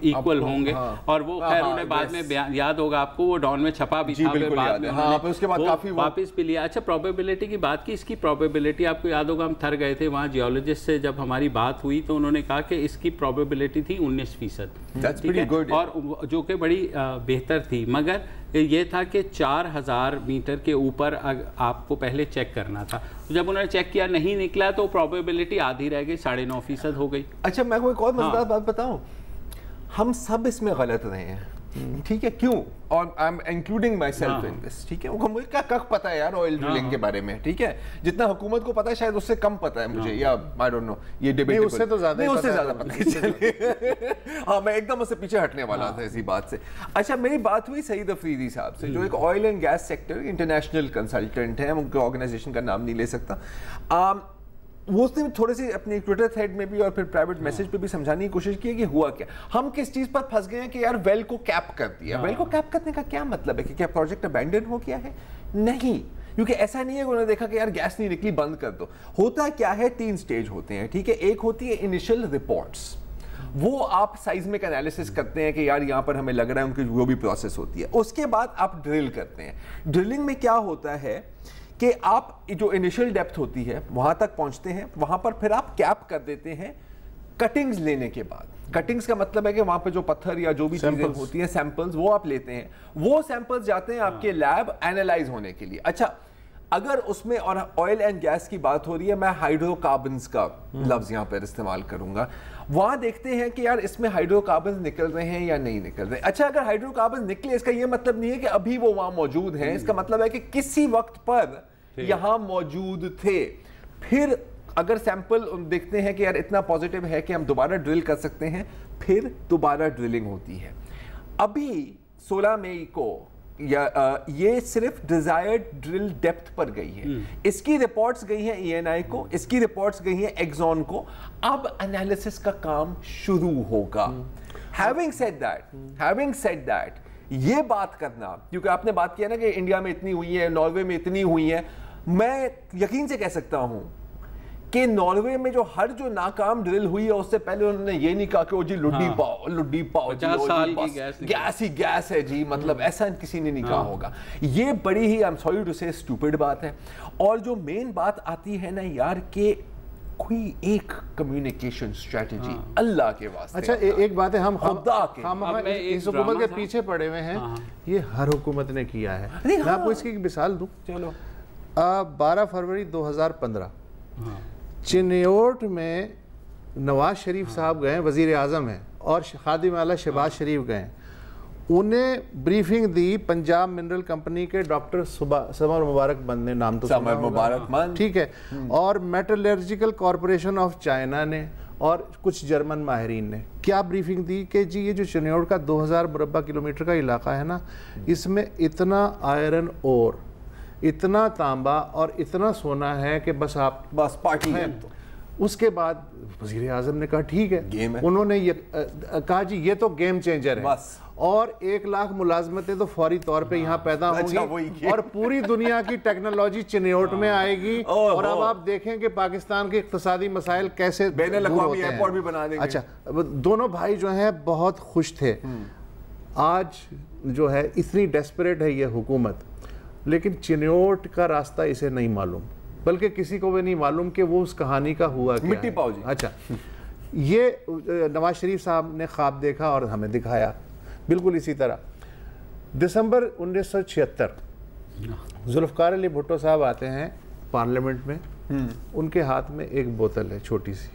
[SPEAKER 1] इक्वल होंगे। हाँ, और वो खैर उन्हें बाद में याद होगा आपको, वो डॉन में छपा भी था, बाद में
[SPEAKER 3] उसके बाद काफी
[SPEAKER 1] वापस भी लिया। अच्छा, प्रोबेबिलिटी की बात की, इसकी प्रोबेबिलिटी आपको याद होगा हम थर गए थे वहाँ जियोलॉजिस्ट से जब हमारी बात हुई तो उन्होंने कहा कि इसकी प्रोबेबिलिटी थी 19%, और जो कि बड़ी बेहतर थी। मगर ये था कि 4000 मीटर के ऊपर आपको पहले चेक करना था। तो जब उन्होंने चेक किया नहीं निकला तो प्रोबेबिलिटी आधी रह गई, 9.5% हो गई।
[SPEAKER 3] अच्छा, मैं कोई और मजेदार बात बताऊं, हम सब इसमें गलत रहे हैं। ठीक है, क्यों? और I am including my self in this, ठीक है। वो मुझे क्या पता है यार ऑयल ड्रिलिंग के बारे में, ठीक है, जितना हुकूमत को पता है शायद उससे कम पता है मुझे, या आई डोंट नो, ये डिबेट
[SPEAKER 2] उससे तो ज्यादा
[SPEAKER 3] पता है। हाँ, मैं एकदम उससे पीछे हटने वाला था इसी बात से। अच्छा, मेरी बात हुई सईद अफरीदी साहब से, जो एक oil and gas sector international consultant है, उनके ऑर्गेनाइजेशन का नाम नहीं ले सकता। वो उसने थोड़े से अपने ट्विटर थ्रेड में भी और फिर प्राइवेट मैसेज पे भी समझाने की कोशिश की है कि हुआ क्या, हम किस चीज पर फंस गए हैं कि यार वेल को कैप कर दिया। वेल को कैप करने का क्या मतलब है कि क्या प्रोजेक्ट अबैंडन हो गया है? नहीं, क्योंकि ऐसा नहीं है कि उन्होंने देखा कि यार गैस नहीं निकली, बंद कर दो। होता क्या है, 3 स्टेज होते हैं, ठीक है। एक होती है इनिशियल रिपोर्ट्स, वो आप साइज्मिक एनालिसिस करते हैं कि यार यहाँ पर हमें लग रहा है, उनकी जो भी प्रोसेस होती है। उसके बाद आप ड्रिल करते हैं। ड्रिलिंग में क्या होता है कि आप जो इनिशियल डेप्थ होती है वहां तक पहुंचते हैं, वहां पर फिर आप कैप कर देते हैं कटिंग्स लेने के बाद। कटिंग्स का मतलब है कि वहां पे जो पत्थर या जो भी चीजें होती हैं, सैंपल्स, वो आप लेते हैं। वो सैंपल्स जाते हैं आपके लैब एनालाइज होने के लिए। अच्छा, अगर उसमें और ऑयल एंड गैस की बात हो रही है, मैं हाइड्रोकार्बन्स का लफ्ज यहां पर इस्तेमाल करूंगा। वहां देखते हैं कि यार इसमें हाइड्रोकार्बन्स निकल रहे हैं या नहीं निकल रहे। अच्छा, अगर हाइड्रोकार्बन्स निकले, इसका यह मतलब नहीं है कि अभी वो वहां मौजूद हैं, इसका मतलब है कि किसी वक्त पर यहां मौजूद थे। फिर अगर सैंपल देखते हैं कि यार इतना पॉजिटिव है कि हम दोबारा ड्रिल कर सकते हैं, फिर दोबारा ड्रिलिंग होती है। अभी 16 मई को ये सिर्फ डिजायर्ड ड्रिल डेप्थ पर गई है। इसकी रिपोर्ट्स गई हैं ENI को, इसकी रिपोर्ट्स गई हैं एक्सॉन को। अब एनालिसिस का काम शुरू होगा। हैविंग सेड दैट, ये बात करना, क्योंकि आपने बात किया ना कि इंडिया में इतनी हुई है, नॉर्वे में इतनी हुई है, मैं यकीन से कह सकता हूं कि नॉर्वे में जो नाकाम ड्रिल हुई है, उससे पहले उन्होंने ये नहीं कहा कि ओ जी लुड्डी पाओ
[SPEAKER 1] 50 साल की
[SPEAKER 3] गैस ही गैस है जी, मतलब ऐसा किसी ने नहीं कहा होगा। ये बड़ी ही, आई एम सॉरी टू से, स्टूपिड बात है। और जो मेन बात आती है ना यार, कि कोई एक कम्युनिकेशन स्ट्रेटजी अल्लाह के वास्ते।
[SPEAKER 2] अच्छा, एक बात है, हम
[SPEAKER 1] इस
[SPEAKER 2] हुकूमत के पीछे पड़े हुए हैं। ये हर हुकूमत ने किया है। मैं आपको इसकी एक मिसाल दूं।
[SPEAKER 3] चलो,
[SPEAKER 2] 12 फरवरी 2015 चिन्योट में नवाज शरीफ साहब गए, वजीर आजम हैं, और खादिम आला शहबाज शरीफ गए। उन्हें ब्रीफिंग दी पंजाब मिनरल कंपनी के डॉक्टर समर मुबारकमंद ने, नाम तो
[SPEAKER 3] समर मुबारकमंद,
[SPEAKER 2] ठीक है, और मेटलर्जिकल कॉरपोरेशन ऑफ चाइना ने, और कुछ जर्मन माहिरीन ने। क्या ब्रीफिंग दी कि जी ये जो चिन्योट का 2000 मुरब्बा किलोमीटर का इलाका है ना, इसमें इतना आयरन ओर, इतना तांबा और इतना सोना है कि बस
[SPEAKER 3] पार्टी है।
[SPEAKER 2] उसके बाद वजीर आजम ने कहा ठीक है,
[SPEAKER 3] गेम है।
[SPEAKER 2] उन्होंने ये कहा जी ये तो गेम चेंजर है
[SPEAKER 3] बस।
[SPEAKER 2] और 1 लाख मुलाजमतें तो फौरी तौर पे यहाँ पैदा होंगी और पूरी दुनिया की टेक्नोलॉजी चिन्योट में आएगी। और अब आप देखें कि पाकिस्तान के इक्तिसादी मसाइल कैसे
[SPEAKER 3] बैनुल-अक़वामी एयरपोर्ट भी बना देंगे।
[SPEAKER 2] अच्छा, दोनों भाई जो हैं बहुत खुश थे। आज जो है इतनी डेस्परेट है ये हुकूमत, लेकिन चिन्योट का रास्ता इसे नहीं मालूम, बल्कि किसी को भी नहीं मालूम कि वो उस कहानी का हुआ क्या।
[SPEAKER 3] मिट्टी पाओ जी।
[SPEAKER 2] अच्छा, ये नवाज शरीफ साहब ने ख्वाब देखा और हमें दिखाया। बिल्कुल इसी तरह दिसंबर 1976 जुल्फ़िकार अली भुट्टो साहब आते हैं पार्लियामेंट में। उनके हाथ में एक बोतल है छोटी सी,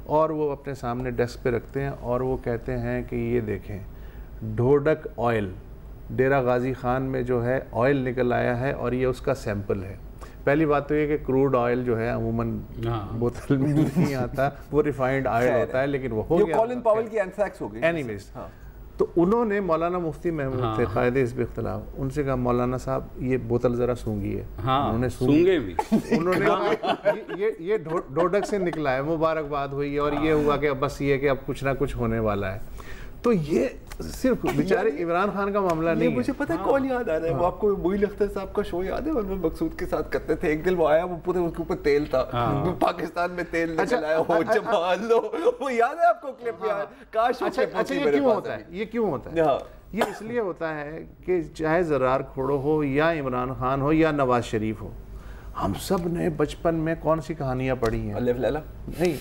[SPEAKER 2] और वो अपने सामने डेस्क पे रखते हैं और वो कहते हैं कि ये देखें ढोडक ऑयल, डेरा गाजी खान में जो है ऑयल निकल आया है और ये उसका सैंपल है। पहली बात तो ये कि क्रूड ऑयल जो है अमूमन बोतल में नहीं आता, वो रिफाइंड ऑयल होता है, लेकिन वो हो गया।
[SPEAKER 3] कॉलिन पावेल की एंथ्रैक्स हो गई।
[SPEAKER 2] एनीवेज, तो उन्होंने मौलाना मुफ्ती महमूद थे कायदे हिज़्ब इख्तिलाफ, उनसे कहा मौलाना साहब ये बोतल ज़रा सूंघिए। उन्होंने सूंघे भी। उन्होंने कहा ये ढोडक से निकला है, मुबारकबाद हुई और ये हुआ कि बस ये कि अब कुछ ना कुछ होने वाला है। तो ये सिर्फ बेचारे इमरान खान का मामला नहीं है।
[SPEAKER 3] मुझे पता है कौन याद आ रहा है, वो आपको मोइन अख्तर साहब का शो याद है, उनमें मकसूद के साथ करते थे। एक दिन वो आया, वो पूरे उसके ऊपर तेल था, पाकिस्तान में तेल निकल आया, हो जमा लो, वो याद है आपको क्लिप? यार काश। अच्छा,
[SPEAKER 2] ये क्यों होता है? ये क्यों होता है? ये इसलिए होता है कि चाहे ज़रार खोड़ो हो या इमरान खान हो या नवाज शरीफ हो, हम सब ने बचपन में कौन सी कहानियां पढ़ी हैं?
[SPEAKER 3] अलिफ लैला
[SPEAKER 2] नहीं,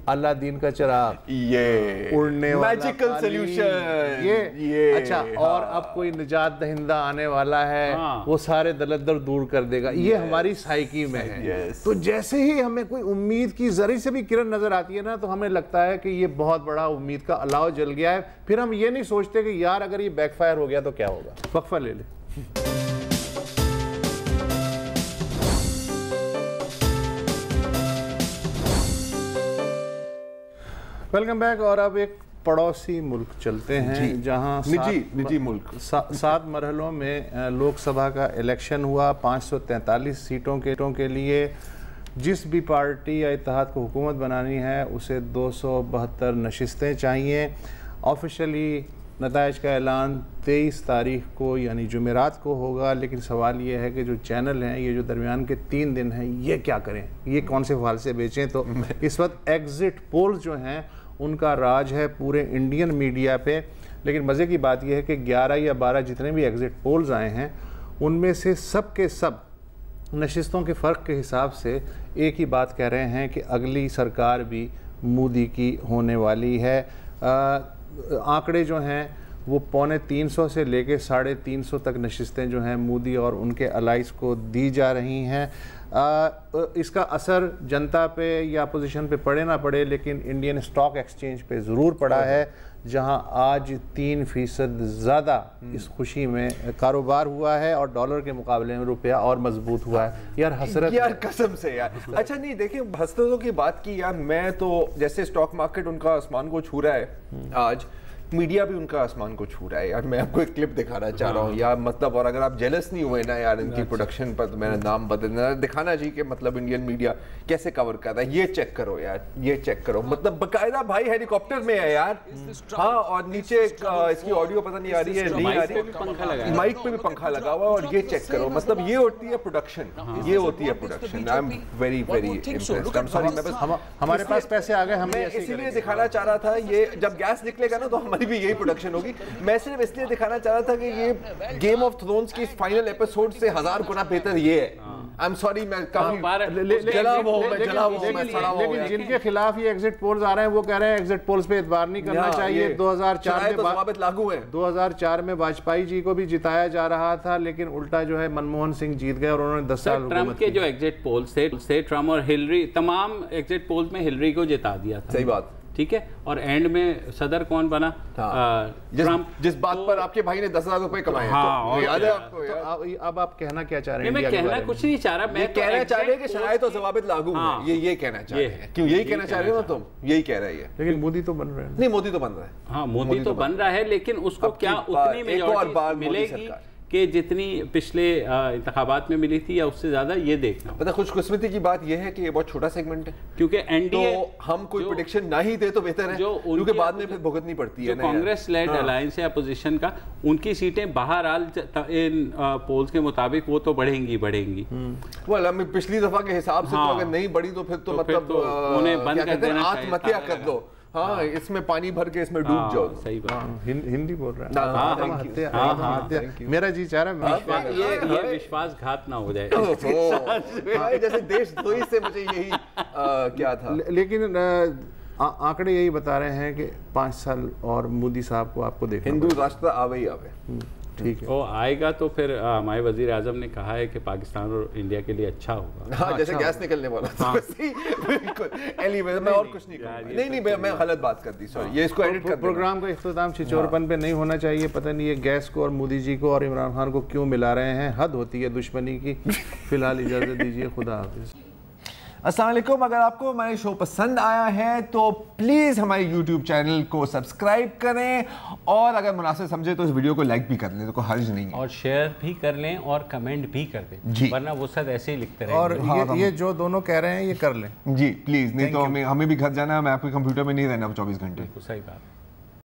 [SPEAKER 2] अलादीन का चिराग,
[SPEAKER 3] ये
[SPEAKER 2] उड़ने वाला
[SPEAKER 3] मैजिकल सोल्यूशन,
[SPEAKER 2] ये अच्छा। और अब कोई निजात दहिंदा आने वाला है, वो सारे दलदल दूर कर देगा, ये हमारी साइकी में है। तो जैसे ही हमें कोई उम्मीद की जरी से भी किरण नजर आती है ना, तो हमें लगता है कि ये बहुत बड़ा उम्मीद का अलाव जल गया है। फिर हम ये नहीं सोचते कि यार अगर ये बैकफायर हो गया तो क्या होगा। वक्फा ले ले। Welcome back. और अब एक पड़ोसी मुल्क चलते हैं जहां
[SPEAKER 3] निजी मुल्क
[SPEAKER 2] 7 मरहलों में लोकसभा का इलेक्शन हुआ। 543 सीटों के लिए जिस भी पार्टी या इत्तेहाद को हुकूमत बनानी है उसे 272 नशिस्तें चाहिए। ऑफिशियली नताइज का ऐलान 23 तारीख को यानी जुमेरात को होगा। लेकिन सवाल ये है कि जो चैनल हैं, ये जो दरमियान के 3 दिन हैं, ये क्या करें, ये कौन से फाल से बेचें। तो इस वक्त एग्ज़िट पोल्स जो हैं उनका राज है पूरे इंडियन मीडिया पे। लेकिन मज़े की बात यह है कि 11 या 12 जितने भी एग्ज़िट पोल्स आए हैं उनमें से सब के सब नशिस्तों के फ़र्क के हिसाब से एक ही बात कह रहे हैं कि अगली सरकार भी मोदी की होने वाली है। आंकड़े जो हैं वो 250 से लेके 350 तक नशिस्तें जो हैं मोदी और उनके अलाइज को दी जा रही हैं। इसका असर जनता पे या अपोजिशन पे पड़े ना पड़े, लेकिन इंडियन स्टॉक एक्सचेंज पे ज़रूर पड़ा है, जहां आज 3% ज़्यादा इस खुशी में कारोबार हुआ है और डॉलर के मुकाबले में रुपया और मजबूत हुआ है। यार हसरत
[SPEAKER 3] यार, कसम से यार। अच्छा नहीं, देखिए हसरतों की बात की यार, मैं तो जैसे स्टॉक मार्केट उनका आसमान को छू रहा है, आज मीडिया भी उनका आसमान को छू रहा है यार। मैं आपको एक क्लिप दिखाना चाह रहा हूँ यार, मतलब, और अगर आप जेलस नहीं हुए ना यार इनकी प्रोडक्शन पर, तो मेरा नाम बदलना दिखाना जी कि मतलब इंडियन मीडिया कैसे कवर कर रहा है। ये चेक करो यार, ये चेक करो, मतलब बकायदा भाई हेलीकॉप्टर में है यार। हाँ, और नीचे इसकी ऑडियो पता नहीं आ रही है, नहीं आ रही है, माइक पे भी पंखा लगा हुआ है। और ये चेक करो, मतलब ये होती है प्रोडक्शन, ये होती है production. I am very very impressed. I am sorry, मैं बस
[SPEAKER 2] हमारे पास पैसे आ गए, हमें
[SPEAKER 3] इसीलिए दिखाना चाह रहा था। ये जब गैस निकलेगा ना तो हमारी भी यही प्रोडक्शन होगी। मैं सिर्फ इसलिए दिखाना चाह रहा था कि ये गेम ऑफ थ्रोन्स की फाइनल एपिसोड से 1000 गुना बेहतर ये है। आई एम सॉरी, मैं काफी जला हुआ हूं, मैं सड़ा हुआ हूं।
[SPEAKER 2] लेकिन जिनके खिलाफ ये एग्जिट पोल्स आ रहे हैं वो कह रहे हैं एग्जिट पोल्स पे एतबार नहीं करना चाहिए। 2004 में वाजपेयी जी को भी जिताया जा रहा था, लेकिन उल्टा जो है मनमोहन सिंह जीत गए और उन्होंने 10 साल
[SPEAKER 1] ट्रम्प के जो एग्जिट पोल्स थे ट्रम्प और हिलरी, तमाम एग्जिट पोल्स में हिलरी को जिता दिया था।
[SPEAKER 3] सही बात,
[SPEAKER 1] ठीक है। और एंड में सदर कौन बना? ट्रम्प।
[SPEAKER 3] जिस बात पर आपके भाई ने 10,000 रुपए कमाए,
[SPEAKER 1] हाँ,
[SPEAKER 3] तो याद है आपको?
[SPEAKER 2] तो अब आप कहना क्या चाह रहे हैं?
[SPEAKER 1] मैं कहना कुछ नहीं चाह रहा, मैं
[SPEAKER 3] कहना चाह रहे हैं कि शराइत और ज़वाबित लागू हैं। ये कहना चाह रहे हैं। क्यों यही कहना चाह रहे हो ना तुम? यही कह रही है।
[SPEAKER 2] लेकिन मोदी तो बन रहे हैं।
[SPEAKER 3] नहीं, मोदी तो बन रहा है।
[SPEAKER 1] हाँ, मोदी तो बन रहा है, लेकिन उसको क्या उतनी मेजॉरिटी मिलेगी कि जितनी पिछले इंतखाबात में मिली थी या उससे ज्यादा? ये देखना।
[SPEAKER 3] पता खुशकिस्मती की बात यह है कि ये बहुत छोटा सेगमेंट है,
[SPEAKER 1] क्योंकि एनडीए
[SPEAKER 3] तो हम कोई प्रेडिक्शन ना ही दे तो बेहतर है, क्योंकि बाद में फिर भुगतनी पड़ती है।
[SPEAKER 1] कांग्रेस लेड अलायंस है अपोजिशन का, उनकी सीटें बहरहाल इन पोल्स के मुताबिक वो तो बढ़ेंगी।
[SPEAKER 3] well, पिछली दफा के हिसाब से तो अगर नहीं बढ़ी तो फिर तो मतलब
[SPEAKER 1] उन्हें बंद कर देना,
[SPEAKER 3] आत्महत्या कर दो। हाँ, इसमें पानी भर के इसमें डूब जाओ।
[SPEAKER 1] सही बात।
[SPEAKER 2] हिंदी बोल रहा है। मेरा जी चाह रहा है
[SPEAKER 1] ये विश्वासघात ना हो जाए।
[SPEAKER 3] जैसे देशद्रोही से मुझे यही क्या था।
[SPEAKER 2] लेकिन आंकड़े यही बता रहे हैं कि 5 साल और मोदी साहब को आपको देखना
[SPEAKER 3] हिंदू राष्ट्र आवे ही आवे।
[SPEAKER 2] ठीक है,
[SPEAKER 1] वो आएगा तो फिर हमारे वजीर आजम ने कहा है कि पाकिस्तान और इंडिया के लिए अच्छा होगा।
[SPEAKER 3] हाँ, जैसे गैस निकलने वाला था। बिल्कुल। एनीवे, मैं और कुछ नहीं कहूँगा। नहीं, मैं गलत बात कर दी, सॉरी। ये इसको एडिट कर।
[SPEAKER 2] प्रोग्राम का इख्तिताम छिछोरपन पे नहीं होना चाहिए। पता नहीं ये गैस को और मोदी जी को और इमरान खान को क्यों मिला रहे हैं। हद होती है दुश्मनी की। फिलहाल इजाज़त दीजिए, खुदा हाफिज़।
[SPEAKER 3] अस्सलाम वालेकुम। अगर आपको हमारे शो पसंद आया है तो प्लीज़ हमारे YouTube चैनल को सब्सक्राइब करें, और अगर मुनासिब समझे तो इस वीडियो को लाइक भी कर लें, तो कोई हर्ज नहीं है,
[SPEAKER 1] और शेयर भी कर लें और कमेंट भी कर दें
[SPEAKER 3] जी,
[SPEAKER 1] वरना वो सब ऐसे ही लिखते रहेंगे।
[SPEAKER 2] और ये जो दोनों कह रहे हैं ये कर लें
[SPEAKER 3] जी प्लीज़, नहीं तो हमें भी घर जाना है, मैं आपके कंप्यूटर में नहीं रहना 24 घंटे।
[SPEAKER 1] सही बात।